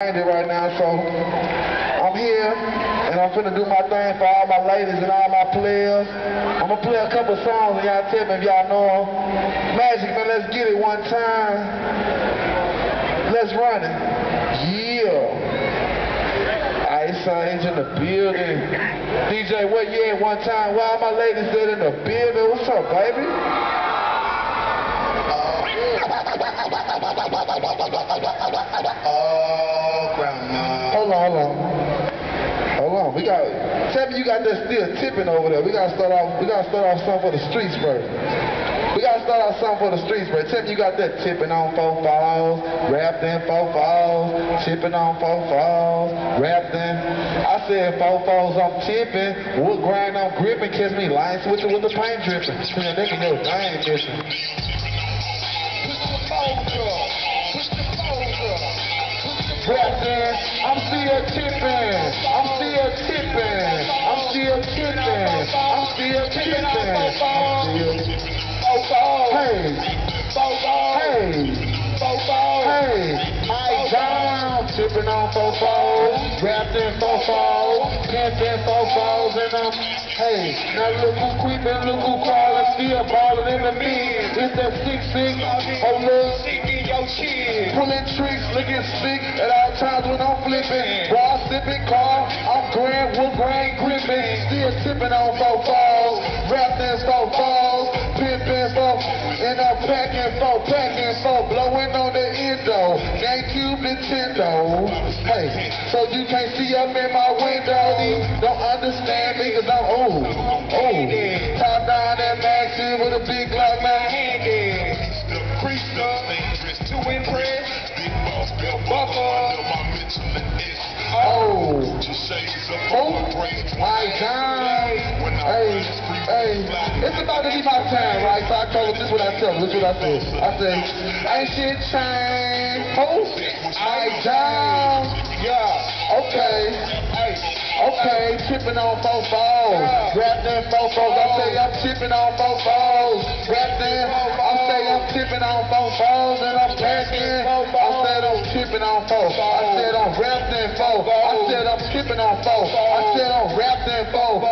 Right now, so I'm here and I'm finna do my thing for all my ladies and all my players. I'm gonna play a couple songs and y'all tell me if y'all know them. Magic, man, let's get it one time. Let's run it. Yeah. Ice Age in the building. DJ, what yeah one time? Why all my ladies dead in the building? What's up, baby? Hold on. Tell me you got that still tipping over there. We gotta start off something for the streets first. Tell me you got that tipping on 4 falls, wrapped in 4 falls, tipping on 4 falls, wrapped in. I said 4 falls, I'm tipping, wood grind, I'm gripping, catch me line switching with the paint dripping. Push the nigga, I ain't missing. Wrapped in, I'm still tipping. Tipping on 4 falls, wrapped in 4 falls, pimped in 4 falls, and I'm, now look who creeping, look who crawling, still balling in the mid. It's that 6'6", oh look, pulling tricks, looking sick at all times when I'm flipping. Bar sipping car, I'm grand, wood grain gripping, still tipping on 4 falls, wrapped in 4 falls, pimping 4, and I'm packing 4, blowing on the endo, GameCube, Nintendo. So you can't see up in my window. Don't understand me cause I'm old. Top down and maxi with a big Glock, my hand in. Creased up, dangerous to impress. Big boss, belt buckle. My God. It's about to be my time, right? So I told him, this is what I tell him, this is what I said. I said, ain't shit changed. My God. Yeah, okay, tipping on 4 falls, wrapped in 4 falls. I say I'm tipping on 4 falls, wrapped in. I say I'm tipping on 4 falls, and I'm packing. I said I'm tipping on 4. I said I'm wrapped in 4. I said I'm tipping on 4. I said I'm wrapped in 4.